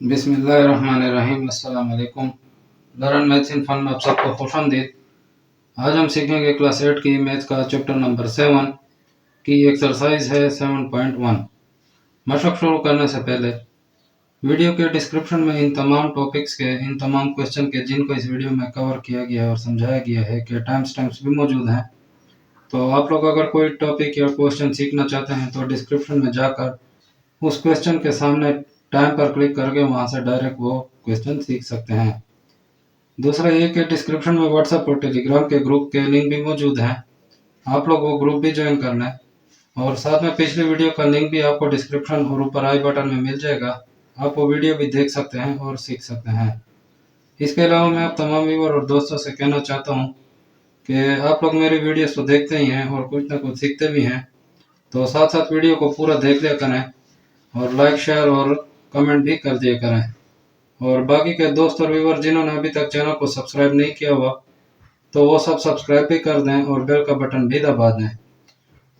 बिस्मिल्लाहिर्रहमानिर्रहीम। अस्सलाम वालेकुम। लर्न मैथ्स इन फन में आप सबको खुशामदीद। आज हम सीखेंगे क्लास 8 की मैथ का चैप्टर नंबर 7 की एक्सरसाइज है 7.1। मशक शुरू करने से पहले वीडियो के डिस्क्रिप्शन में इन तमाम टॉपिक्स के, इन तमाम क्वेश्चन के जिनको इस वीडियो में कवर किया गया है और समझाया गया है के टाइम स्टैम्प्स भी मौजूद हैं। तो आप लोग अगर कोई टॉपिक या क्वेश्चन सीखना चाहते हैं तो डिस्क्रिप्शन में जाकर उस क्वेश्चन के सामने टाइम पर क्लिक करके वहां से डायरेक्ट वो क्वेश्चन सीख सकते हैं। दूसरा ये कि डिस्क्रिप्शन में व्हाट्सएप और टेलीग्राम के ग्रुप के लिंक भी मौजूद हैं, आप लोग वो ग्रुप भी ज्वाइन करना है। और साथ में पिछली वीडियो का लिंक भी आपको डिस्क्रिप्शन और ऊपर आई बटन में मिल जाएगा, आप वो वीडियो भी देख सकते हैं और सीख सकते हैं। इसके अलावा मैं आप तमाम व्यूअर और दोस्तों से कहना चाहता हूँ कि आप लोग मेरी वीडियोस तो देखते ही हैं और कुछ ना कुछ सीखते भी हैं, तो साथ साथ वीडियो को पूरा देख लिया करें और लाइक शेयर और कमेंट भी कर दिया करें। और बाकी के दोस्त और व्यूअर जिन्होंने अभी तक चैनल को सब्सक्राइब नहीं किया हुआ तो वो सब सब्सक्राइब भी कर दें और बेल का बटन भी दबा दें।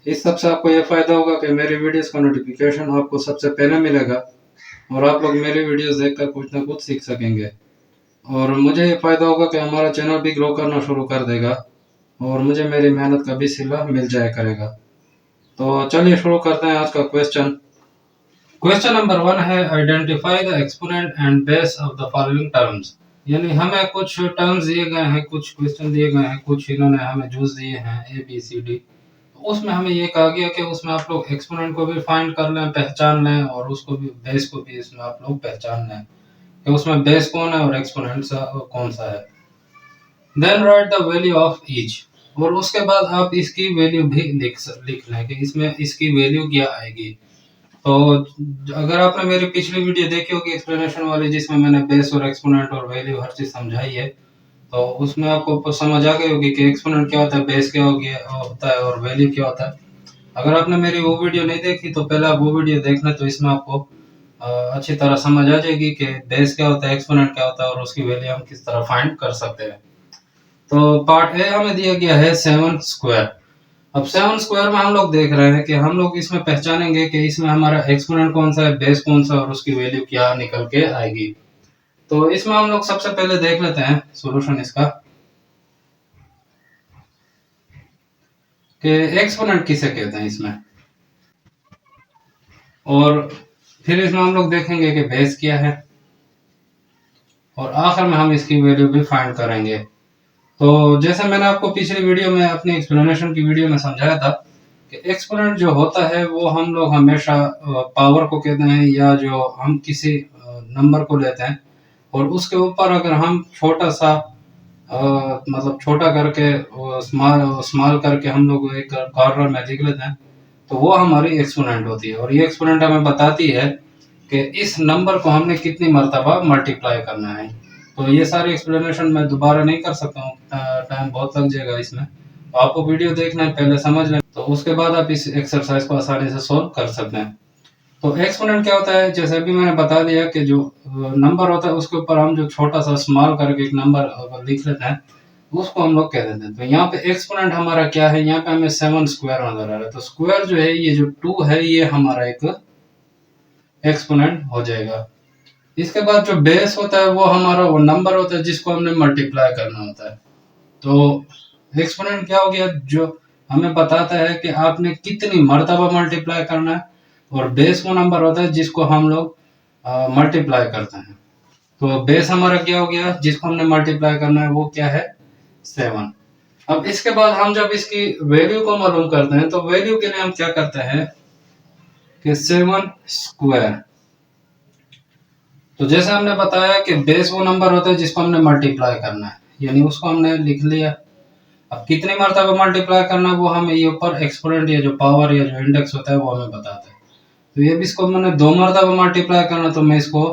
इस सब से आपको ये फ़ायदा होगा कि मेरी वीडियोस का नोटिफिकेशन आपको सबसे पहले मिलेगा और आप लोग मेरी वीडियोस देखकर कुछ ना कुछ सीख सकेंगे। और मुझे ये फ़ायदा होगा कि हमारा चैनल भी ग्रो करना शुरू कर देगा और मुझे मेरी मेहनत का भी सिला मिल जाया करेगा। तो चलिए शुरू करते हैं आज का क्वेश्चन। क्वेश्चन नंबर 1 है identify the exponent and base of the following terms. यानी हमें कुछ टर्म्स दिए गए हैं, कुछ क्वेश्चन दिए गए हैं, कुछ इन्होंने हमें जूस दिए हैं ए बी सी डी। उसमें हमें ये कहा गया कि उसमें आप लोग एक्सपोनेंट को भी फाइंड कर लें, पहचान लें, और उसको भी बेस को भी इसमें आप लोग पहचान लें कि उसमें बेस कौन है और एक्सपोनेंट कौन सा है। Then write the value of each, और उसके बाद आप इसकी वैल्यू भी लिख लें कि इसमें इसकी वैल्यू क्या आएगी। तो अगर आपने मेरी पिछली वीडियो देखी होगी एक्सप्लेनेशन वाली, जिसमें मैंने बेस और एक्सपोनेंट और वैल्यू हर चीज समझाई है, तो उसमें आपको समझ आ गई होगी कि एक्सपोनेंट क्या होता है, बेस क्या होता है और वैल्यू क्या होता है। अगर आपने मेरी वो वीडियो नहीं देखी तो पहले आप वो वीडियो देखना, तो इसमें आपको अच्छी तरह समझ आ जाएगी कि बेस क्या होता है, एक्सपोनेंट क्या होता है और उसकी वैल्यू हम किस तरह फाइंड कर सकते हैं। तो पार्ट ए हमें दिया गया है 7 स्क्वायर। अब 7 स्क्वायर में हम लोग देख रहे हैं कि हम लोग इसमें पहचानेंगे कि इसमें हमारा एक्सपोनेंट कौन सा है, बेस कौन सा और उसकी वैल्यू क्या निकल के आएगी। तो इसमें हम लोग सबसे पहले देख लेते हैं सॉल्यूशन इसका कि एक्सपोनेंट किसे कहते हैं इसमें, और फिर इसमें हम लोग देखेंगे कि बेस क्या है, और आखिर में हम इसकी वैल्यू भी फाइंड करेंगे। तो जैसे मैंने आपको पिछली वीडियो में, अपनी एक्सप्लेनेशन की वीडियो में समझाया था कि एक्सपोनेंट जो होता है वो हम लोग हमेशा पावर को कहते हैं, या जो हम किसी नंबर को लेते हैं और उसके ऊपर अगर हम छोटा सा मतलब छोटा करके स्मॉल करके हम लोग एक कॉर्नर में लिख लेते हैं, तो वो हमारी एक्सपोनेंट होती है। और ये एक्सपोनेंट हमें बताती है कि इस नंबर को हमने कितनी मर्तबा मल्टीप्लाई करना है। तो ये सारी एक्सप्लेनेशन मैं दोबारा नहीं कर सकता हूँ, टाइम बहुत लग जाएगा इसमें। तो आपको वीडियो देखना है, पहले समझ लें, तो उसके बाद आप इस एक्सरसाइज को आसानी से सोल्व कर सकते हैं। तो एक्सपोनेंट क्या होता है, जैसे अभी मैंने बता दिया कि जो नंबर होता है उसके ऊपर हम जो छोटा सा स्मॉल करके एक नंबर लिख लेते हैं, उसको हम लोग कह देते हैं। तो यहाँ पे एक्सपोनेंट हमारा क्या है, यहाँ पे हमें 7 स्क्वायर नजर आ रहा है, तो स्क्वायर जो है, ये जो 2 है, ये हमारा एक एक्सपोनेंट हो जाएगा। इसके बाद जो बेस होता है वो हमारा वो नंबर होता है जिसको हमने मल्टीप्लाई करना होता है। तो एक्सपोनेंट क्या हो गया, जो हमें बताता है कि आपने कितनी मर्तबा मल्टीप्लाई करना है, और बेस वो नंबर होता है जिसको हम लोग मल्टीप्लाई करते हैं। तो बेस हमारा क्या हो गया, जिसको हमने मल्टीप्लाई करना है, वो क्या है, 7। अब इसके बाद हम जब इसकी वैल्यू को मालूम करते हैं, तो वैल्यू के लिए हम क्या करते हैं कि 7 स्क्वायर। तो जैसे हमने बताया कि बेस वो नंबर होता है जिसको हमने मल्टीप्लाई करना है, यानी उसको हमने लिख लिया। अब कितनी मर्तबा मल्टीप्लाई करना है वो हमें ये ऊपर एक्सपोनेंट या जो पावर या जो इंडेक्स होता है वो हमें बताता है। तो ये भी इसको मैंने 2 मर्तबा मल्टीप्लाई करना, तो मैं इसको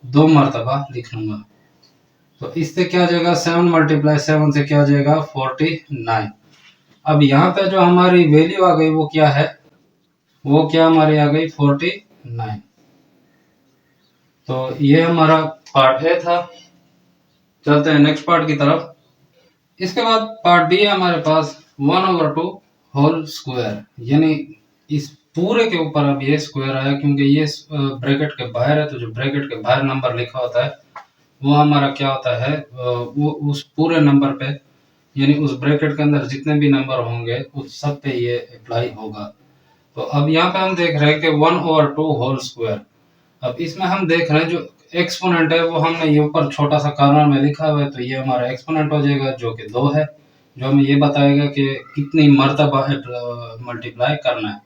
2 मर्तबा लिख लूंगा। तो इससे क्या हो जाएगा, 7 मल्टीप्लाई 7 से क्या हो जाएगा, 49। अब यहाँ पे जो हमारी वैल्यू आ गई वो क्या है, वो क्या हमारी आ गई, 49। तो ये हमारा पार्ट ए था। चलते हैं नेक्स्ट पार्ट की तरफ। इसके बाद पार्ट बी है हमारे पास 1/2 होल स्क्वायर, यानी इस पूरे के ऊपर अब ये स्क्वायर आया, क्योंकि ये ब्रैकेट के बाहर है, तो जो ब्रैकेट के बाहर नंबर लिखा होता है वो हमारा क्या होता है, वो उस पूरे नंबर पे, यानी उस ब्रैकेट के अंदर जितने भी नंबर होंगे उस सब पे ये अप्लाई होगा। तो अब यहाँ पे हम देख रहे हैं कि 1/2 होल स्क्वायर। अब इसमें हम देख रहे हैं जो एक्सपोनेंट है वो हमने ये ऊपर छोटा सा कॉर्नर में लिखा हुआ है, तो ये हमारा एक्सपोनेंट हो जाएगा जो कि 2 है, जो हमें ये बताएगा कि कितनी मर्तबा मल्टीप्लाई करना है।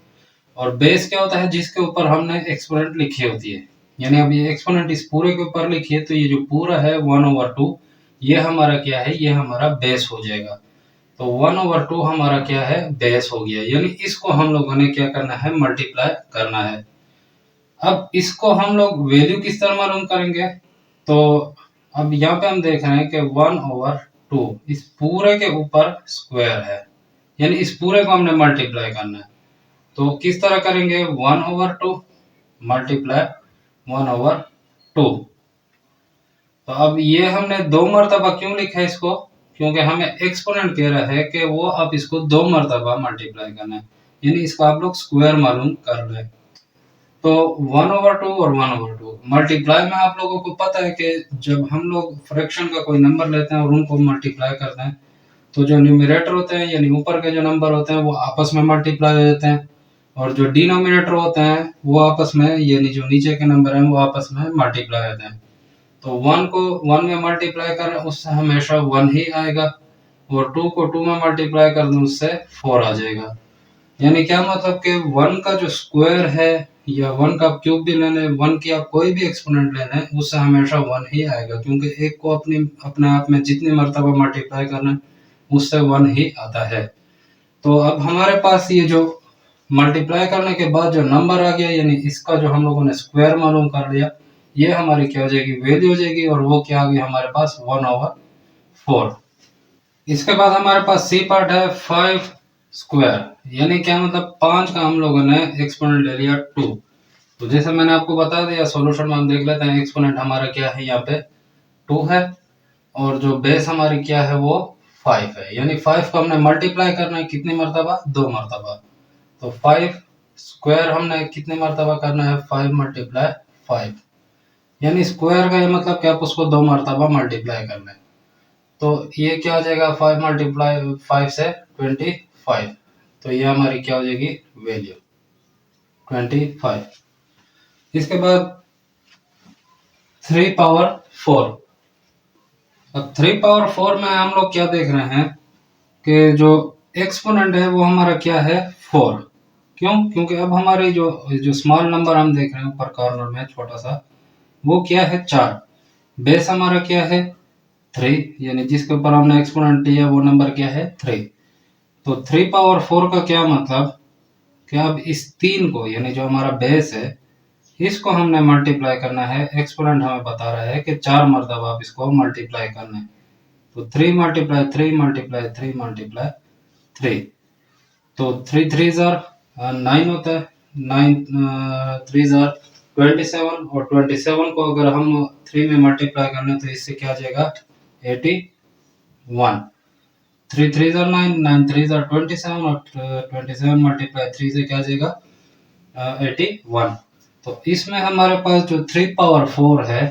और बेस क्या होता है, जिसके ऊपर हमने एक्सपोनेंट लिखी होती है, यानी अब ये एक्सपोनेंट इस पूरे के ऊपर लिखी है, तो ये जो पूरा है 1/2 ये हमारा क्या है, ये हमारा बेस हो जाएगा। तो 1/2 हमारा क्या है, बेस हो गया, यानी इसको हम लोगों ने क्या करना है, मल्टीप्लाई करना है। अब इसको हम लोग वैल्यू किस तरह मालूम करेंगे, तो अब यहाँ पे हम देख रहे हैं कि 1/2 इस पूरे के ऊपर स्क्वायर है, यानी इस पूरे को हमने मल्टीप्लाई करना है। तो किस तरह करेंगे, 1/2 मल्टीप्लाई 1/2। तो अब ये हमने 2 मरतबा क्यों लिखा है इसको, क्योंकि हमें एक्सपोनेंट कह रहा है कि वो अब इसको 2 मरतबा मल्टीप्लाई करना है, यानी इसका आप लोग स्क्वायर मालूम कर लें। तो 1/2 और 1/2 मल्टीप्लाई में आप लोगों को पता है कि जब हम लोग फ्रैक्शन का कोई नंबर लेते हैं और उनको मल्टीप्लाई करते हैं, तो जो न्यूमरेटर होते हैं यानी ऊपर के जो नंबर होते हैं वो आपस में मल्टीप्लाई हो जाते हैं, और जो डिनोमिनेटर होते हैं वो आपस में, यानी जो नीचे के नंबर हैं वो आपस में मल्टीप्लाई होते हैं। तो 1 को 1 में मल्टीप्लाई करें उससे हमेशा 1 ही आएगा, और 2 को 2 में मल्टीप्लाई कर दें उससे 4 आ जाएगा। यानी क्या मतलब कि 1 का जो स्क्वायर है या 1 का क्यूब भी लेने, 1 की आप कोई भी एक्सपोनेंट लेने उससे हमेशा 1 ही आएगा, क्योंकि एक को अपने आप में जितनी मर्तबा मल्टीप्लाई करना उससे 1 ही आता है। तो अब हमारे पास ये जो मल्टीप्लाई करने के बाद जो नंबर आ गया, यानी इसका जो हम लोगों ने स्क्वायर मालूम कर लिया, ये हमारी क्या हो जाएगी, वैल्यू हो जाएगी, और वो क्या आ गई हमारे पास 1/4। इसके बाद हमारे पास सी पार्ट है 5 स्क्वायर, यानी क्या मतलब 5 का हम लोगों ने एक्सपोनेंट ले लिया 2। तो जैसे मैंने आपको बता दिया, सॉल्यूशन में हम देख लेते हैं, एक्सपोनेंट हमारा क्या है यहाँ पे 2 है, और जो बेस हमारी क्या है वो 5 है, यानी 5 को हमने मल्टीप्लाई करना है कितनी मरतबा, 2 मरतबा। तो 5 स्क्वायर हमने कितने मरतबा करना है, 5 × 5, यानी स्क्वायर का ये मतलब कि आप उसको 2 मरतबा मल्टीप्लाई करना है। तो ये क्या हो जाएगा, 5 × 5 से 25, तो ये हमारी क्या हो जाएगी वैल्यू 25। इसके बाद 3/4। अब 3/4 में हम लोग क्या देख रहे हैं कि जो एक्सपोनेंट है वो हमारा क्या है 4। क्यों, क्योंकि अब हमारे जो जो स्मॉल नंबर हम देख रहे हैं ऊपर कॉर्नर में छोटा सा, वो क्या है 4, बेस हमारा क्या है 3, यानी जिसके ऊपर हमने एक्सपोनेंट लिया वो नंबर क्या है 3। तो 3/4 का क्या मतलब कि अब इस 3 को, यानी जो हमारा बेस है, इसको हमने मल्टीप्लाई करना है, एक्सपोनेंट हमें बता रहा है कि 4 मरतबा आप इसको मल्टीप्लाई करना है। तो 3 × 3 × 3 × 3, तो 3 3 जार 9 होता है, 9 3 जार 27, और 27 को अगर हम 3 में मल्टीप्लाई करने तो इससे क्या आ जाएगा 81। 3 3 जार 9, 9 3 जार 27, और 27 × 3 से क्या आ जाएगा 81। तो इसमें हमारे पास जो 3/4 है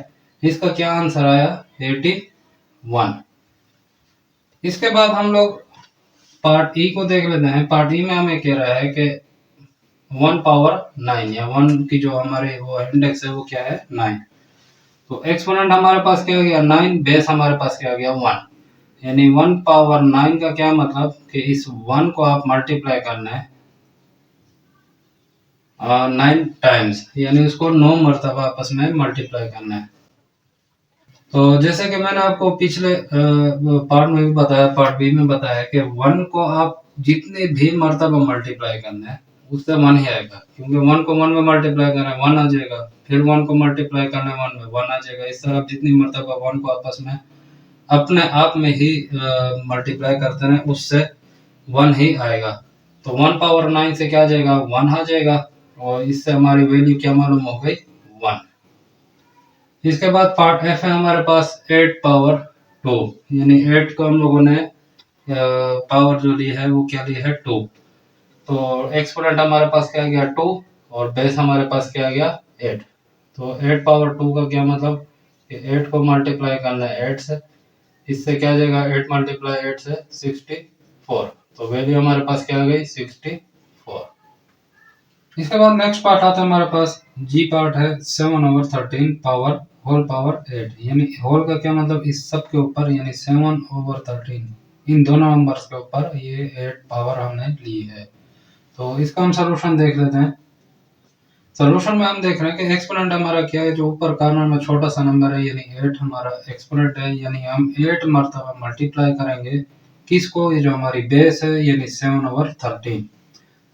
इसका क्या आंसर आया 81। इसके बाद हम लोग पार्ट ई को देख लेते हैं। पार्ट ई में हमें कह रहा है कि 1/9, या 1 की जो हमारे वो इंडेक्स है वो क्या है 9। तो एक्सपोनेंट हमारे पास क्या आ गया 9, बेस हमारे पास क्या आ गया 1, यानी 1/9 का क्या मतलब कि इस 1 को आप मल्टीप्लाई करना है 9 टाइम्स, यानी उसको 9 मरतबा आपस में मल्टीप्लाई करना है। तो जैसे कि मैंने आपको पिछले पार्ट में भी बताया, पार्ट बी में बताया कि 1 को आप जितने भी मरतबा मल्टीप्लाई करना है उससे 1 ही आएगा, क्योंकि 1 को 1 में मल्टीप्लाई करना है 1 आ जाएगा, फिर 1 को मल्टीप्लाई करना है 1 में 1 आ जाएगा। इस तरह आप जितनी मरतबा 1 को आपस में अपने आप में ही मल्टीप्लाई करते हैं उससे 1 ही आएगा। तो 1/9 से क्या आ जाएगा 1 आ जाएगा, और इससे हमारी वैल्यू क्या मालूम हो गई 1। इसके बाद पार्ट एफ है हमारे पास 8/2, यानी 8 को हम लोगों ने पावर जो ली है वो क्या ली है 2। तो एक्सपोनेंट हमारे पास क्या आ गया 2 और बेस हमारे पास क्या आ गया 8। तो 8 पावर 2 का क्या मतलब कि 8 को मल्टीप्लाई करना है 8 से, इससे क्या आ जाएगा 8 मल्टीप्लाई 8 से 64। तो वैल्यू हमारे पास क्या आ गई 64। इसके बाद नेक्स्ट पार्ट आता है हमारे पास, जी पार्ट है 7/13 पावर होल पावर 8, यानी होल का क्या मतलब इस सब के ऊपर, यानी 7/13 इन दोनों नंबर्स के ऊपर ये 8 पावर हमने ली है। तो इसका हम सोल्यूशन देख लेते हैं। सोल्यूशन में हम देख रहे हैं कि एक्सपोनेंट हमारा क्या है, जो ऊपर कॉर्नर में छोटा सा नंबर है यानी 8 हमारा एक्सपोनेंट है, यानी हम 8 मरतबा मल्टीप्लाई करेंगे किसको, ये जो हमारी बेस है यानी 7/13।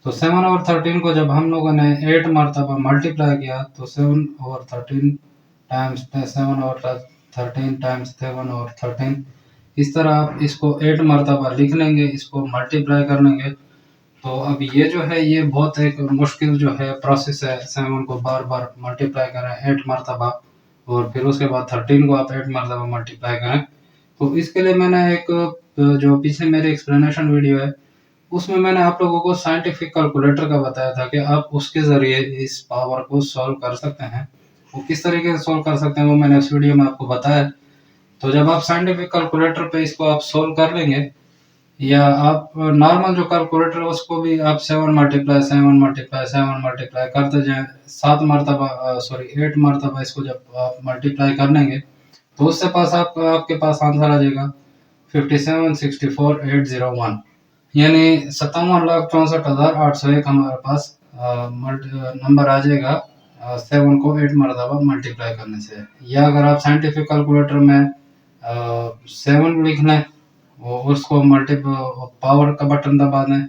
तो 7/13 को जब हम लोगों ने 8 मरतबा मल्टीप्लाई किया तो 7/13 टाइम्स 7/13 टाइम्स 7/13, इस तरह आप इसको 8 मरतबा लिख लेंगे, इसको मल्टीप्लाई कर लेंगे। तो अब ये जो है ये बहुत एक मुश्किल जो है प्रोसेस है, 7 को बार बार मल्टीप्लाई करें 8 मरतबा और फिर उसके बाद 13 को आप 8 मरतबा मल्टीप्लाई करें। तो इसके लिए मैंने एक जो पीछे मेरी एक्सप्लेनेशन वीडियो है उसमें मैंने आप लोगों को साइंटिफिक कैलकुलेटर का बताया था कि आप उसके ज़रिए इस पावर को सॉल्व कर सकते हैं। वो किस तरीके से सॉल्व कर सकते हैं वो मैंने उस वीडियो में आपको बताया। तो जब आप साइंटिफिक कैलकुलेटर पे इसको आप सॉल्व कर लेंगे, या आप नॉर्मल जो कैलकुलेटर है उसको भी आप 7 करते जाएं, 7 मरतबा सॉरी 8 मरतबा इसको जब आप मल्टीप्लाई कर लेंगे तो उससे पास आपके पास आंसर आ जाएगा 57,64,801, यानी 57,64,801 हमारे पास नंबर आ जाएगा 7 को 8 मरतबा मल्टीप्लाई करने से। या अगर आप साइंटिफिक कैलकुलेटर में 7 लिखना है वो उसको पावर का बटन दबा दें,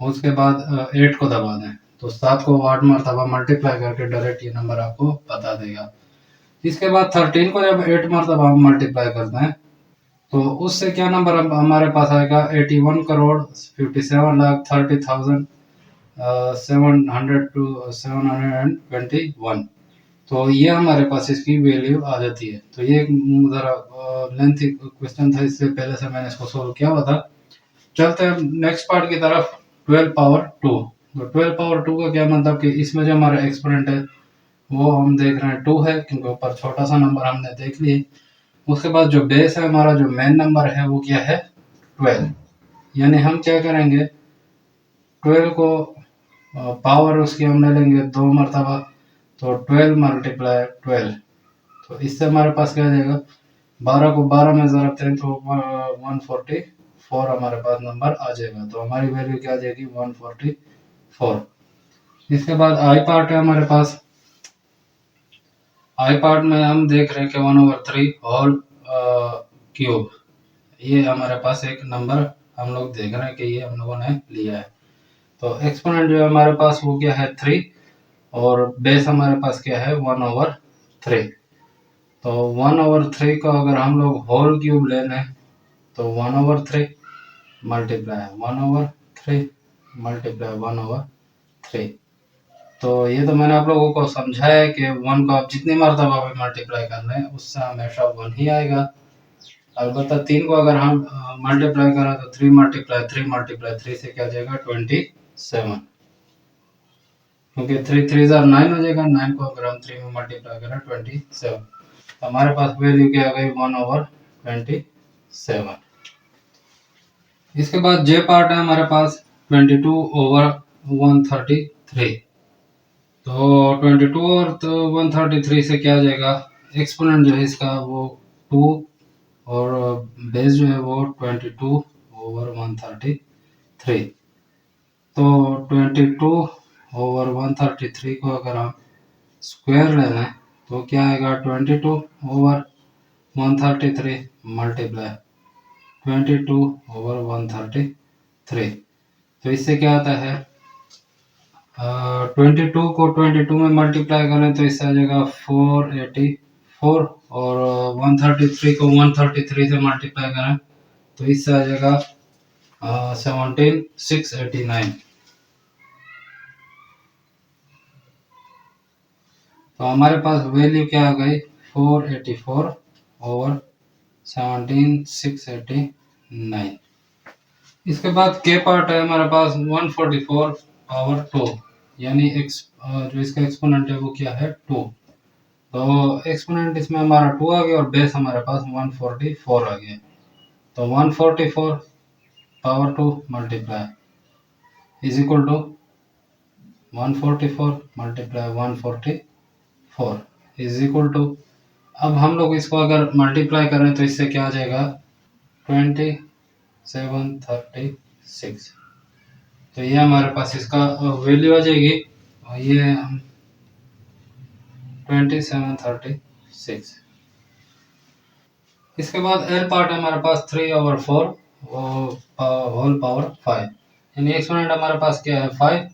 उसके बाद 8 को दबा दें, तो 7 को 8 मरतबा मल्टीप्लाई करके डायरेक्ट ये नंबर आपको बता देगा। इसके बाद 13 को जब 8 मरतबा हम मल्टीप्लाई करते हैं तो उससे क्या नंबर हमारे पास आएगा 81,57,30,700 टू 721। तो ये हमारे पास इसकी वैल्यू आ जाती है। तो ये ज़रा लेंथी क्वेश्चन था इसलिए पहले से मैंने इसको सोल्व किया हुआ था। चलते हैं नेक्स्ट पार्ट की तरफ, 12 पावर 2। तो 12 पावर 2 का क्या मतलब कि इसमें जो हमारा एक्सपोनेंट है वो हम देख रहे हैं 2 है, क्योंकि ऊपर छोटा सा नंबर हमने देख लिए। उसके बाद जो बेस है हमारा, जो मेन नंबर है वो क्या है 12, यानी हम क्या करेंगे 12 को पावर उसकी हम ले लेंगे 2 मरतबा, तो 12 मल्टीप्लाई 12, तो इससे हमारे पास क्या आ जाएगा 12 को 12 में ज़रा करें तो 144 हमारे पास नंबर आ जाएगा। तो हमारी वैल्यू क्या आ जाएगी 144। इसके बाद आई पार्ट है हमारे पास। आई पार्ट में हम देख रहे हैं कि 1/3 होल क्यूब, ये हमारे पास एक नंबर हम लोग देख रहे हैं कि ये हम लोगों ने लिया है। तो एक्सपोनेंट जो है हमारे पास वो क्या है 3 और बेस हमारे पास क्या है 1/3। तो 1/3 का अगर हम लोग होल क्यूब ले लें तो 1/3 मल्टीप्लाई 1/3 मल्टीप्लाई 1/3। तो ये तो मैंने आप लोगों को समझाया है कि 1 को आप जितनी मरतबा भी मल्टीप्लाई कर लें उससे हमेशा 1 ही आएगा। अलबत्ता 3 को अगर हम मल्टीप्लाई करें तो 3 मल्टीप्लाई 3 से क्या आ जाएगा 27, क्योंकि 3 3 ज़ार 9 हो जाएगा, 9 को अगर हम 3 में मल्टीप्लाई करें 27, तो हमारे पास वैल्यू क्या आ गई 1/27। इसके बाद जे पार्ट है हमारे पास 22/133। तो 22 और तो 133 से क्या आ जाएगा, एक्सपोनेंट जो है इसका वो 2 और बेस जो है वो 22/133। तो 22/133 को अगर हम स्क्वायर ले लें तो क्या आएगा 22/133 मल्टीप्लाई 22/133। तो इससे क्या आता है 22 को 22 में मल्टीप्लाई करें तो इससे आ जाएगा 484 और 133 को 133 से मल्टीप्लाई करें तो इससे आ जाएगा 17,689। तो हमारे पास वैल्यू क्या आ गई 484/17,689। इसके बाद के पार्ट है हमारे पास 144 पावर 2, यानी जो इसका एक्सपोनेंट है वो क्या है 2। तो एक्सपोनेंट इसमें हमारा 2 आ गया और बेस हमारे पास 144 आ गया। तो 144 power 2 multiply is equal to 144 multiply 144 is equal to, अब हम लोग इसको अगर मल्टीप्लाई करें तो इससे क्या आ जाएगा 2736। तो ये हमारे पास इसका वैल्यू आ जाएगी, और ये 2736। इसके बाद एल पार्ट है हमारे पास 3/4 होल पावर 5, यानी एक्सपोनेंट हमारे पास क्या है 5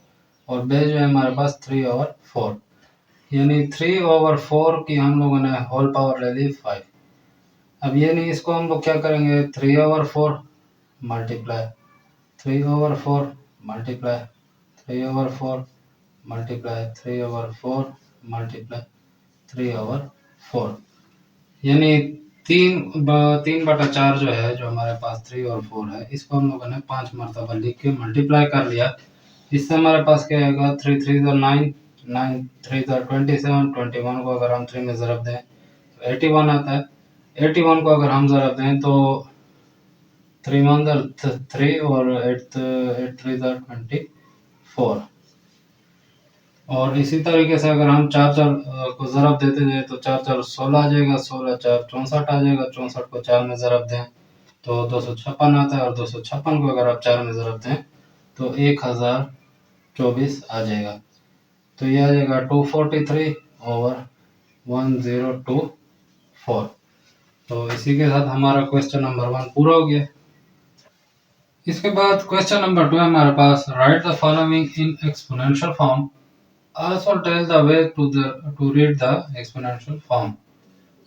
और बेस जो है हमारे पास 3/4, यानी 3/4 की हम लोगों ने होल पावर ले ली 5। अब ये नहीं, इसको हम लोग क्या करेंगे 3/4 मल्टीप्लाई 3/4 मल्टीप्लाई 3/4 मल्टीप्लाई 3/4 मल्टीप्लाई 3/4, यानी 3/4 जो है, जो हमारे पास 3 और 4 है, इसको हम लोगों ने 5 मरतबा लिख के मल्टीप्लाई कर लिया। इससे हमारे पास क्या आएगा 3 3 9, 9 3 27, 21 को अगर हम 3 में ज़रब दें तो 81 आता है। 81 को अगर हम ज़रब दें तो 3 1 3 और 8 8 3 24, और इसी तरीके से अगर हम 4 4 को ज़रब देते जाए तो 4 4 16 आ जाएगा, 16 4 64 आ जाएगा, 64 को 4 में ज़रब दें तो 256 आता है, और 256 को अगर आप 4 में ज़रब दें तो 1024 आ जाएगा। तो ये आ जाएगा 243/1024। तो इसी के साथ हमारा क्वेश्चन नंबर 1 पूरा हो गया। इसके बाद क्वेश्चन नंबर 2 है हमारे पास, write the following in exponential form, also tell the way to read the exponential form.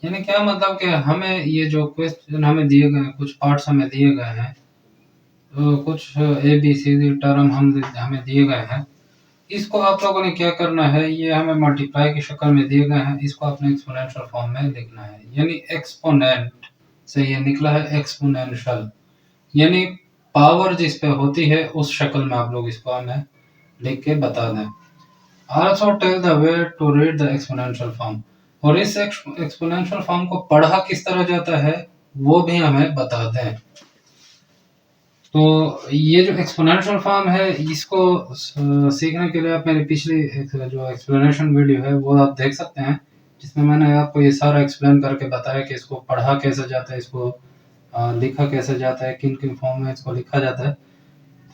यानी क्या मतलब कि हमें ये जो क्वेश्चन हमें दिए गए हैं, कुछ पार्ट्स हमें दिए गए हैं, तो कुछ ABCD टर्म हमें दिए गए हैं, इसको आप लोगों ने क्या करना है, ये हमें मल्टीप्लाई की शक्ल में दिए गए हैं, इसको अपने एक्सपोनेंशियल फॉर्म में लिखना है। यानी एक्सपोनेंट से ये निकला है एक्सपोनेंशियल, यानी पावर जिस पे होती है उस शक्ल में आप लोग इसको हमें लिख के बता दें। Also tell the way to read the exponential form, और इस एक्सपोनेंशियल फॉर्म को पढ़ा किस तरह जाता है वो भी हमें बता दें। तो ये जो एक्सपोनेंशियल फॉर्म है, इसको सीखने के लिए आप मेरी पिछली जो एक्सप्लेनेशन वीडियो है वो आप देख सकते हैं, जिसमें मैंने आपको ये सारा एक्सप्लेन करके बताया कि इसको पढ़ा कैसे जाता है, इसको लिखा कैसे जाता है, किन किन फॉर्म में इसको लिखा जाता है।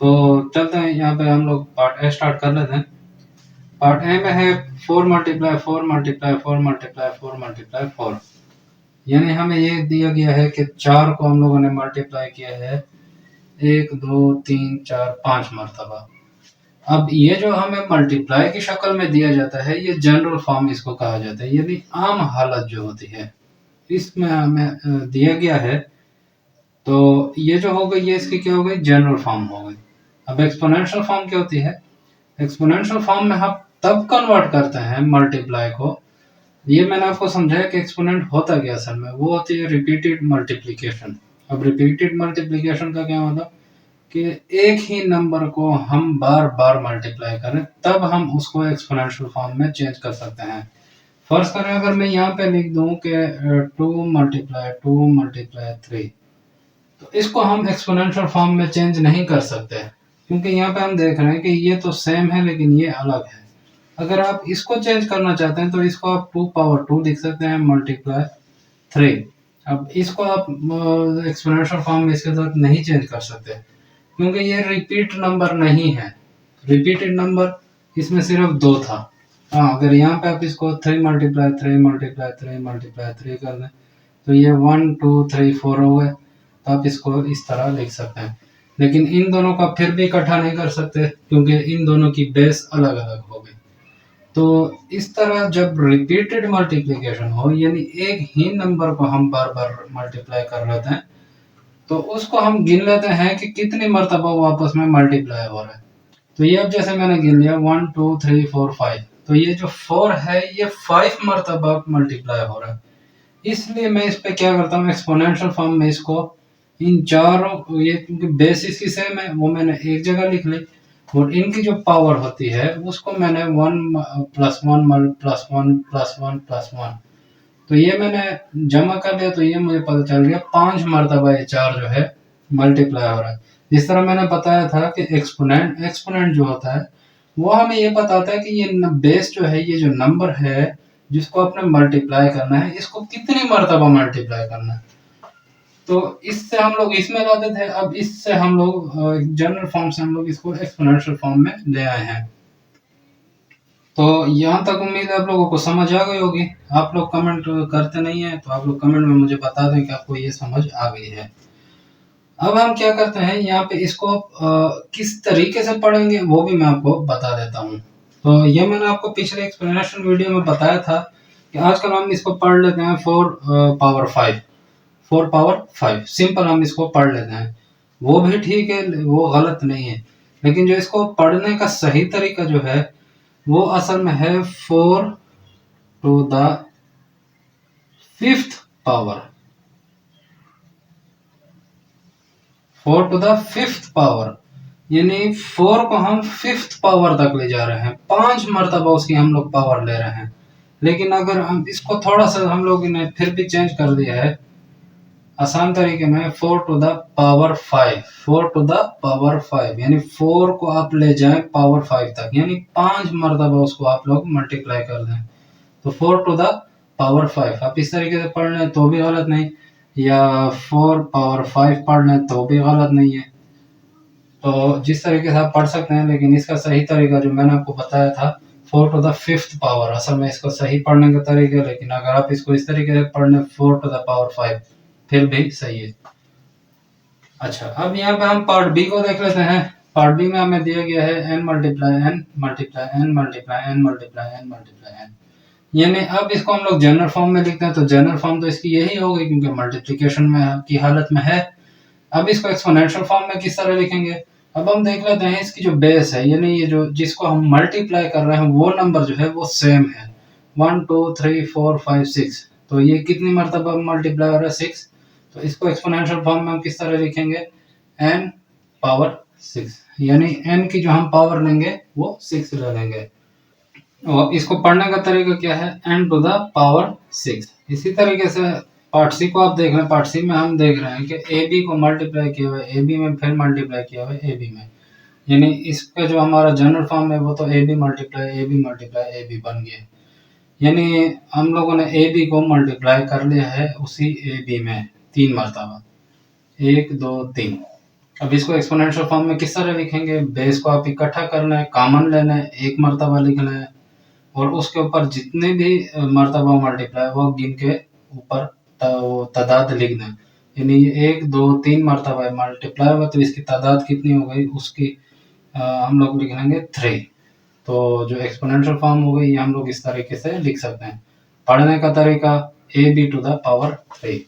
तो चलते हैं, यहाँ पे हम लोग पार्ट ए स्टार्ट कर लेते हैं। पार्ट ए में है 4 मल्टीप्लाई 4 मल्टीप्लाई 4 मल्टीप्लाई 4 मल्टीप्लाई 4, यानी हमें ये दिया गया है कि 4 को हम लोगों ने मल्टीप्लाई किया है 1 2 3 4 5 मरतबा। अब ये जो हमें मल्टीप्लाई की शक्ल में दिया जाता है, ये जनरल फॉर्म इसको कहा जाता है, यानी आम हालत जो होती है इसमें हमें दिया गया है। तो ये जो हो गई, ये इसकी क्या हो गई जनरल फॉर्म हो गई। अब एक्सपोनेंशियल फॉर्म क्या होती है, एक्सपोनेंशियल फॉर्म में हम तब कन्वर्ट करते हैं मल्टीप्लाई को, ये मैंने आपको समझाया कि एक्सपोनेंट होता क्या असल में, वो होती है रिपीटेड मल्टीप्लिकेशन। अब रिपीटेड मल्टीप्लिकेशन का क्या मतलब कि एक ही नंबर को हम बार बार मल्टीप्लाई करें तब हम उसको एक्सपोनेंशियल फॉर्म में चेंज कर सकते हैं। फर्ज करें अगर मैं यहाँ पे लिख दूं कि 2 मल्टीप्लाई 2 मल्टीप्लाई 3, तो इसको हम एक्सपोनेंशियल फॉर्म में चेंज नहीं कर सकते, क्योंकि यहाँ पे हम देख रहे हैं कि ये तो सेम है लेकिन ये अलग है। अगर आप इसको चेंज करना चाहते हैं तो इसको आप 2 पावर 2 लिख सकते हैं मल्टीप्लाई 3। अब इसको आप एक्सपोनेंशियल फॉर्म में इसके साथ नहीं चेंज कर सकते, क्योंकि ये रिपीट नंबर नहीं है। रिपीटेड नंबर इसमें सिर्फ 2 था। हाँ, अगर यहाँ पे आप इसको 3 मल्टीप्लाई 3 मल्टीप्लाई 3 मल्टीप्लाई 3 कर दें तो ये 1 2 3 4 हो गए, तो आप इसको इस तरह लिख सकते हैं। लेकिन इन दोनों का फिर भी इकट्ठा नहीं कर सकते, क्योंकि इन दोनों की बेस अलग अलग हो गई। तो इस तरह जब रिपीटेड मल्टीप्लिकेशन हो, यानी एक ही नंबर को हम बार बार मल्टीप्लाई कर रहे हैं, तो उसको हम गिन लेते हैं कि कितनी मरतबा वो आपस में मल्टीप्लाई हो रहा है। तो ये अब जैसे मैंने गिन लिया 1 2 3 4 5, तो ये जो 4 है ये 5 मरतबा मल्टीप्लाई हो रहा है। इसलिए मैं इस पे क्या करता हूँ, एक्सपोनेंशियल फॉर्म में इसको इन चारों, ये क्योंकि बेस इसकी सेम है वो मैंने एक जगह लिख ली, और इनकी जो पावर होती है उसको मैंने 1+1+1+1+1, तो ये मैंने जमा कर लिया, तो ये मुझे पता चल गया 5 मरतबा ये 4 जो है मल्टीप्लाई हो रहा है। जिस तरह मैंने बताया था कि एक्सपोनेंट जो होता है वो हमें ये बताता है कि ये बेस जो है, ये जो नंबर है जिसको आपने मल्टीप्लाई करना है, इसको कितनी मरतबा मल्टीप्लाई करना है। तो इससे हम लोग इसमें लाते थे, अब इससे हम लोग जनरल फॉर्म से हम लोग इसको एक्सपोनेंशियल फॉर्म में ले आए हैं। तो यहाँ तक उम्मीद है आप लोगों को समझ आ गई होगी। आप लोग कमेंट करते नहीं है, तो आप लोग कमेंट में मुझे बता दें कि आपको ये समझ आ गई है। अब हम क्या करते हैं, यहाँ पे इसको किस तरीके से पढ़ेंगे वो भी मैं आपको बता देता हूँ। तो ये मैंने आपको पिछले एक्सप्लेनेशन वीडियो में बताया था कि आजकल हम इसको पढ़ लेते हैं 4 पावर 5 सिंपल हम इसको पढ़ लेते हैं। वो भी ठीक है, वो गलत नहीं है, लेकिन जो इसको पढ़ने का सही तरीका जो है वो असल में है 4 to the 5th power. 4 to the 5th power यानी 4 को हम 5th पावर तक ले जा रहे हैं, 5 मरतबा उसकी हम लोग पावर ले रहे हैं। लेकिन अगर हम इसको थोड़ा सा हम लोग ने फिर भी चेंज कर दिया है आसान तरीके में, 4 टू द पावर 5 यानी 4 को आप ले जाएं पावर 5 तक, यानी 5 मरतबा उसको आप लोग मल्टीप्लाई कर दें। तो 4 टू द पावर 5 आप इस तरीके से पढ़ लें तो भी गलत नहीं, या 4 पावर 5 पढ़ लें तो भी गलत नहीं है। तो जिस तरीके से आप पढ़ सकते हैं, लेकिन इसका सही तरीका जो मैंने आपको बताया था 4 टू द 5th पावर, असल में इसका सही पढ़ने का तरीका, लेकिन अगर आप इसको इस तरीके से पढ़ लें 4 टू द पावर 5 फिर भी सही है। अच्छा, अब यहाँ पे हम पार्ट बी को देख लेते हैं। पार्ट बी में हमें दिया गया है n multiply n multiply n multiply n multiply n multiply n, यानी अब इसको हम लोग जनरल फॉर्म में लिखते हैं, तो जनरल फॉर्म तो इसकी यही होगी क्योंकि मल्टीप्लिकेशन में की हालत में है। अब इसको एक्सपोनेंशियल फॉर्म में किस तरह लिखेंगे, अब हम देख लेते हैं इसकी जो बेस है, यानी ये जो जिसको हम मल्टीप्लाई कर रहे हैं वो नंबर जो है वो सेम है 1 2 3 4 5 6, तो ये कितनी मरतबा मल्टीप्लाई हो रहा है 6। तो इसको एक्सपोनेंशियल फॉर्म में हम किस तरह लिखेंगे n⁻⁶, यानी n की जो हम पावर लेंगे वो 6 ले लेंगे। और इसको पढ़ने का तरीका क्या है, n⁻⁶। इसी तरीके से पार्ट सी को आप देख रहे हैं, पार्ट सी में हम देख रहे हैं कि ए बी को मल्टीप्लाई किया हुआ है ए बी में, फिर मल्टीप्लाई किया हुआ है ए बी में, यानी इसका जो हमारा जनरल फॉर्म है वो तो a b multiply a b multiply a b बन गया, यानी हम लोगों ने ए बी को मल्टीप्लाई कर लिया है उसी ए बी में 3 मरतबा, 1 2 3। अब इसको एक्सपोनेंशियल फॉर्म में किस तरह लिखेंगे, बेस को आप इकट्ठा करना है, कॉमन लेना है, 1 मरतबा लिखना है, और उसके ऊपर जितने भी मरतबा मल्टीप्लाई वो गिन के ऊपर वो तादाद लिख दें, यानी 1 2 3 मरतबा मल्टीप्लाई हुआ तो इसकी तादाद कितनी हो गई उसकी हम लोग लिख लेंगे 3। तो जो एक्सपोनेंशियल फॉर्म हो गई ये हम लोग इस तरीके से लिख सकते हैं। पढ़ने का तरीका ab⁻3।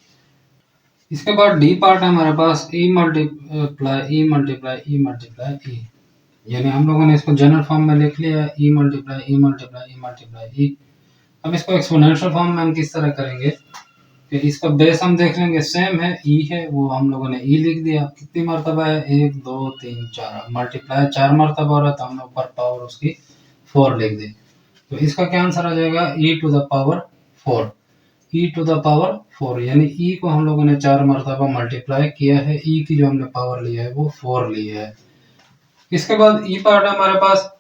इसके बाद डी पार्ट है हमारे पास e multiply e multiply e multiply e, यानी हम लोगों ने इसको जनरल फॉर्म में लिख लिया है e multiply e multiply e multiply e। अब इसको एक्सपोनेंशियल फॉर्म में हम किस तरह करेंगे कि इसका बेस हम देख लेंगे सेम है e है, वो हम लोगों ने e लिख दिया, कितनी मरतबा है 1 2 3 4, मल्टीप्लाई 4 मरतबा हो रहा है तो हमने ऊपर पावर उसकी 4 लिख दी। तो इसका क्या आंसर आ जाएगा e⁻⁴, e⁻⁴, यानी e को हम लोगों ने 4 मरतबा मल्टीप्लाई किया है, e की जो हमने पावर ली है वो 4 ली है। इसके बाद e पार्ट है हमारे पास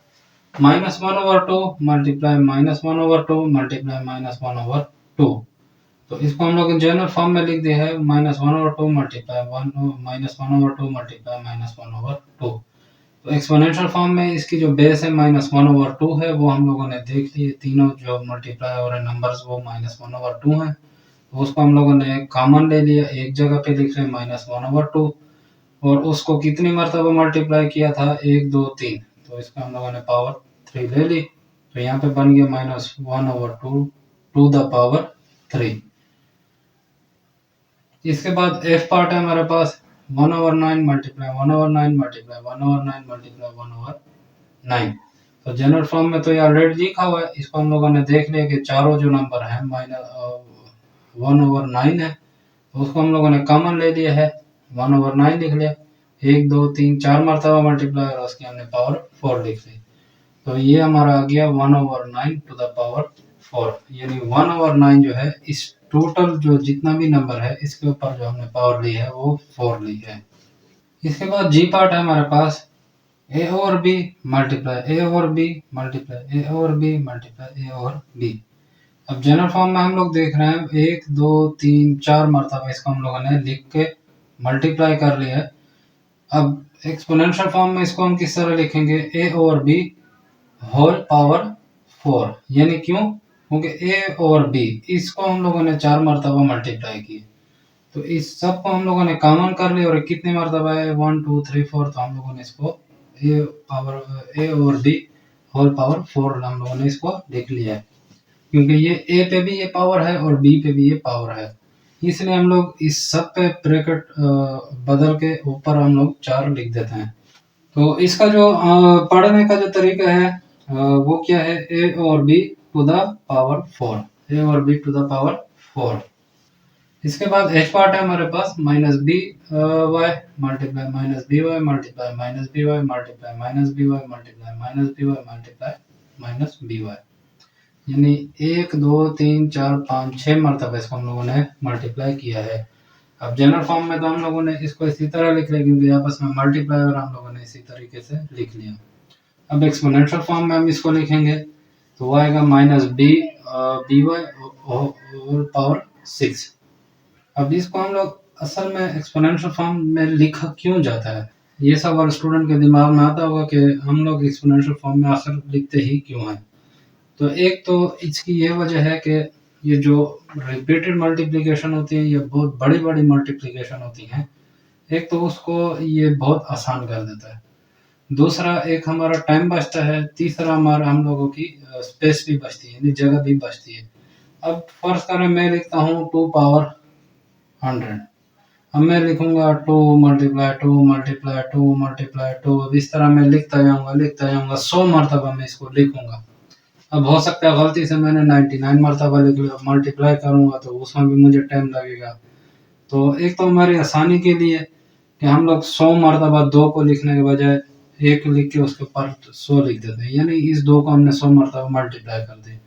-1/2 मल्टीप्लाई -1/2 मल्टीप्लाई -1/2, तो इसको हम लोग जनरल फॉर्म में लिख दिया है -1/2 मल्टीप्लाई -1/2 मल्टीप्लाई -1/2। तो एक्सपोनेंशियल फॉर्म में इसकी जो बेस है -1/2 है, वो हम लोगों ने देख लिए, तीनों जो मल्टीप्लाई हो रहे नंबर्स वो -1/2 है, तो उसको हम लोगों ने कॉमन ले लिया, एक जगह पे लिख रहे हैं -1/2, और उसको कितनी मरतबा मल्टीप्लाई किया था 1 2 3, तो इसका हम लोगों ने पावर 3 ले ली, तो यहाँ पे बन गया -1/2 टू द पावर 3। इसके बाद एफ पार्ट है हमारे पास 1/9 मल्टीप्लाई 1/9 मल्टीप्लाई 1/9 मल्टीप्लाई 1/9। तो जनरल फॉर्म में तो ये ऑलरेडी लिखा हुआ है, इसको हम लोगों ने देख लिया कि चारों जो नंबर है 1/9 है, तो उसको हम लोगों ने कॉमन ले लिया है, 1/9 लिख लिया, 1 2 3 4 मरतबा मल्टीप्लाई और उसकी हमने पावर 4 लिख ली। तो ये हमारा आ गया 1/9 टू द पावर 4, यानी 1/9 जो है इस टोटल जो जितना भी नंबर है इसके ऊपर जो हमने पावर ली है वो 4 ली है। इसके बाद जी पार्ट है हमारे पास ए ओवर बी मल्टीप्लाई ए ओवर बी मल्टीप्लाई ए ओवर बी मल्टीप्लाई ए ओवर बी। अब जनरल फॉर्म में हम लोग देख रहे हैं 1 2 3 4 मरतबा इसको हम लोगों ने लिख के मल्टीप्लाई कर लिया है। अब एक्सपोनेंशियल फॉर्म में इसको हम किस तरह लिखेंगे, ए ओवर बी होल पावर 4, यानी क्यों, क्योंकि ए और बी इसको हम लोगों ने 4 मरतबा मल्टीप्लाई किए, तो इस सब को हम लोगों ने कॉमन कर लिया और कितने मरतबा है 1 2 3 4, तो हम लोगों ने इसको ए और बी होल पावर 4 हम लोगों ने इसको लिख लिया है, क्योंकि ये ए पे भी ये पावर है और बी पे भी ये पावर है, इसलिए हम लोग इस सब पे ब्रैकेट बदल के ऊपर हम लोग 4 लिख देते हैं। तो इसका जो पढ़ने का जो तरीका है वो क्या है, ए और बी टू द पावर 4, ए और बी टू द पावर 4। इसके बाद एच पार्ट है हमारे पास minus B Y multiply minus B Y multiply minus B Y multiply minus B Y multiply minus B Y multiply minus B Y, यानी 1 2 3 4 5 6 मरतबा इसको हम लोगों ने मल्टीप्लाई किया है। अब जनरल फॉर्म में तो हम लोगों ने इसको इसी तरह लिख लिया क्योंकि आपस में मल्टीप्लाई और हम लोगों ने इसी तरीके से लिख लिया। अब एक्सपोनेंशियल फॉर्म में हम इसको लिखेंगे तो वो आएगा minus b b y whole power 6। अब इसको हम लोग असल में एक्सपोनेंशियल फॉर्म में लिखा क्यों जाता है, ये सवाल स्टूडेंट के दिमाग में आता होगा कि हम लोग एक्सपोनेंशियल फॉर्म में आखिर लिखते ही क्यों हैं। तो एक तो इसकी ये वजह है कि ये जो रिपीटेड मल्टीप्लिकेशन होती है ये बहुत बड़ी बड़ी मल्टीप्लिकेशन होती हैं, एक तो उसको ये बहुत आसान कर देता है, दूसरा एक हमारा टाइम बचता है, तीसरा हमारा हम लोगों की स्पेस भी बचती है, यानी जगह भी बचती है। अब फर्ज करें मैं लिखता हूँ 2 पावर 100, अब मैं लिखूंगा 2 मल्टीप्लाई 2 मल्टीप्लाई 2 मल्टीप्लाई 2, अब इस तरह मैं लिखता जाऊंगा 100 मरतबा मैं इसको लिखूंगा। अब हो सकता है गलती से मैंने 99 मरतबा लिख लिया, मल्टीप्लाई करूंगा तो उसमें भी मुझे टाइम लगेगा। तो एक तो हमारी आसानी के लिए कि हम लोग 100 मरतबा 2 को लिखने के बजाय 1 लिख के उसके ऊपर 100 लिख देते हैं, यानी इस 2 को हमने 100 मरतबा मल्टीप्लाई कर दिया।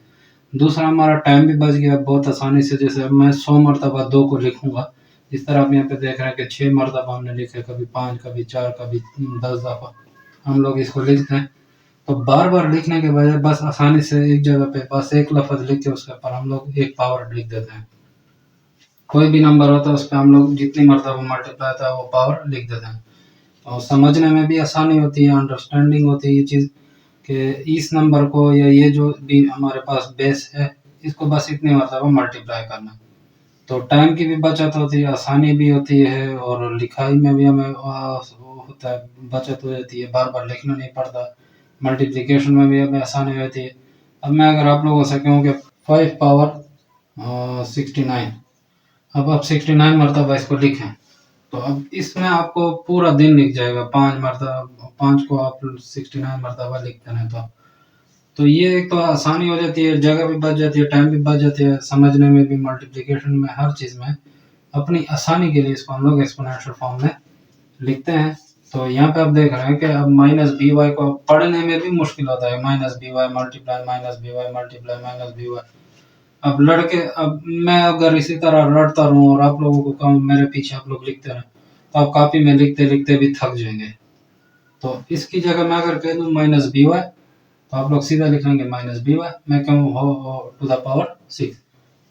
दूसरा हमारा टाइम भी बच गया बहुत आसानी से, जैसे अब मैं 100 मरतबा 2 को लिखूंगा, इस तरह आप यहाँ पे देख रहे हैं कि 6 मरतबा हमने लिखे, कभी 5 कभी 4 कभी 10 दफ़ा हम लोग इसको लिखते हैं। तो बार बार लिखने के बजाय बस आसानी से एक जगह पे बस एक लफ्ज़ लिख के उसके ऊपर हम लोग एक पावर लिख देते हैं, कोई भी नंबर होता है उस पर हम लोग जितनी मरतबा मल्टीप्लाई था वो पावर लिख देते हैं, और समझने में भी आसानी होती है, अंडरस्टैंडिंग होती है ये चीज़ कि इस नंबर को या ये जो भी हमारे पास बेस है इसको बस इतनी मरतबा मल्टीप्लाई करना। तो टाइम की भी बचत होती है, आसानी भी होती है, और लिखाई में भी हमें वो होता है, बचत हो जाती है, बार बार लिखना नहीं पड़ता, मल्टीप्लिकेशन में भी हमें आसानी होती है। अब मैं अगर आप लोगों से कहूँ कि 5 पावर 69, अब आप 69 मरतबा इसको लिखें तो अब इसमें आपको पूरा दिन लिख जाएगा, 5 मरतबा 5 को आप 69 मरतबा लिखते हैं तो ये एक तो आसानी हो जाती है, जगह भी बच जाती है, टाइम भी बच जाती है, समझने में भी, मल्टीप्लिकेशन में, हर चीज़ में अपनी आसानी के लिए इसको हम लोग एक्सपोनेंशियल फॉर्म में लिखते हैं। तो यहाँ पे आप देख रहे हैं कि अब माइनस बी वाई को पढ़ने में भी मुश्किल होता है, minus B Y multiply minus B Y multiply minus B y. अब लड़के, अब मैं अगर इसी तरह लड़ता रहूँ और आप लोगों को कहूँ मेरे पीछे आप लोग लिखते रहें तो आप कॉपी में लिखते लिखते भी थक जाएंगे। तो इसकी जगह मैं अगर कह दूँ माइनस बी वाई तो आप लोग सीधा लिखेंगे माइनस बी वाई, मैं कहूँ हो टू द पावर 6,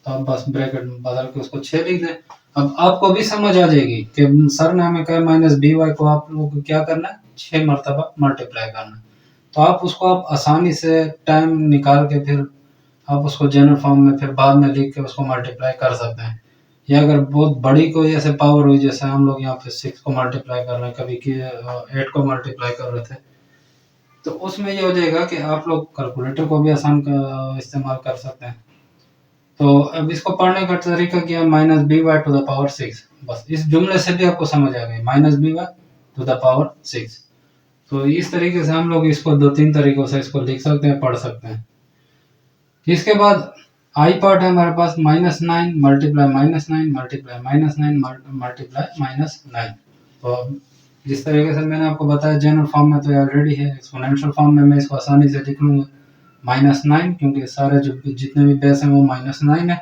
तो आप बस ब्रैकेट में बदल के उसको 6 लिख दें। अब आपको भी समझ आ जाएगी कि सर ने हमें कहा माइनस बी वाई को आप लोगों को क्या करना है, 6 मरतबा मल्टीप्लाई करना है। तो आप उसको आप आसानी से टाइम निकाल के फिर आप उसको जनरल फॉर्म में फिर बाद में लिख के उसको मल्टीप्लाई कर सकते हैं। या अगर बहुत बड़ी कोई ऐसे पावर हुई, जैसे हम लोग यहाँ पे 6 को मल्टीप्लाई कर रहे हैं, कभी कि 8 को मल्टीप्लाई कर रहे थे, तो उसमें ये हो जाएगा कि आप लोग कैलकुलेटर को भी आसान इस्तेमाल कर सकते हैं। तो अब इसको पढ़ने का तरीका क्या है, minus B y to the power 6, बस इस जुमले से भी आपको समझ आ गई, minus B y to the power 6। तो इस तरीके से हम लोग इसको 2-3 तरीकों से इसको लिख सकते हैं, पढ़ सकते हैं। इसके बाद आई पार्ट है हमारे पास -9 मल्टीप्लाई -9 मल्टीप्लाई -9 मल्टीप्लाई -9। तो जिस तरीके से मैंने आपको बताया जनरल फॉर्म में तो ऑलरेडी है, एक्सपोनेंशियल फॉर्म में मैं इसको आसानी से लिख लूँगा -9, क्योंकि सारे जो जितने भी बेस हैं वो -9 है,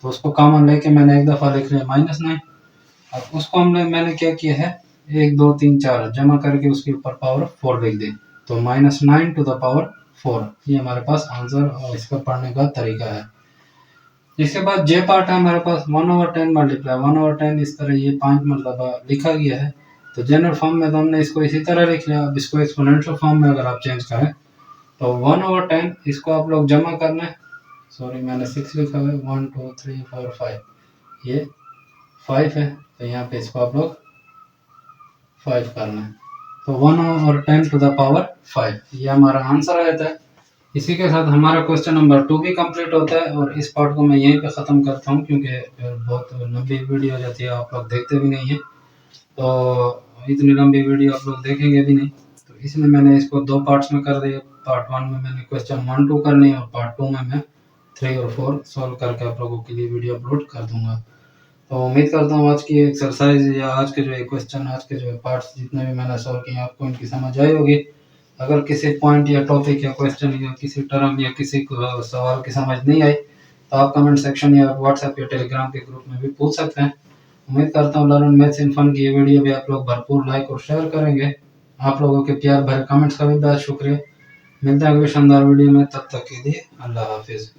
तो उसको कॉमन लेके मैंने एक दफ़ा लिख लिया -9। अब उसको मैंने क्या किया है 1 2 3 4 जमा करके उसके ऊपर पावर 4 लिख दी, तो -9 टू द पावर 4 ये हमारे पास आंसर और इसका पढ़ने का तरीका है। इसके बाद जे पार्ट है हमारे पास 1/10 मल्टीप्लाई 1/10, इस तरह ये 5 मरतबा लिखा गया है। तो जनरल फॉर्म में तो हमने इसको इसी तरह लिख लिया। अब इसको एक्सपोनेंशियल फॉर्म में अगर आप चेंज करें तो 1/10 इसको आप लोग जमा करना है, सॉरी मैंने 6 लिखा हुआ है, 1 2 3 4 5 ये 5 है, तो यहाँ पे इसको आप लोग 5 करना है, तो 1/10 टू द पावर 5 ये हमारा आंसर रहता है। इसी के साथ हमारा क्वेश्चन नंबर 2 भी कंप्लीट होता है और इस पार्ट को मैं यहीं पे ख़त्म करता हूँ, क्योंकि बहुत लंबी वीडियो हो जाती है, आप लोग देखते भी नहीं हैं, तो इतनी लंबी वीडियो आप लोग देखेंगे भी नहीं, तो इसलिए मैंने इसको 2 पार्ट्स में कर दिया। पार्ट 1 में मैंने क्वेश्चन 1 2 करनी है और पार्ट 2 में मैं 3 और 4 सॉल्व करके आप लोगों के लिए वीडियो अपलोड कर दूँगा। तो उम्मीद करता हूँ आज की एक्सरसाइज या आज के जो ये क्वेश्चन, आज के जो पार्ट्स जितने भी मैंने सॉल्व किए आपको इनकी समझ आई होगी। अगर किसी पॉइंट या टॉपिक या क्वेश्चन या किसी टर्म या किसी सवाल की समझ नहीं आई तो आप कमेंट सेक्शन या व्हाट्सएप या टेलीग्राम के ग्रुप में भी पूछ सकते हैं। उम्मीद करता हूँ लर्न मैथ्स इन फन की ये वीडियो भी आप लोग भरपूर लाइक और शेयर करेंगे। आप लोगों के प्यार भरे कमेंट्स का भी बहुत शुक्रिया। मिलते हैं अगली शानदार वीडियो में, तब तक के लिए अल्लाह हाफिज़।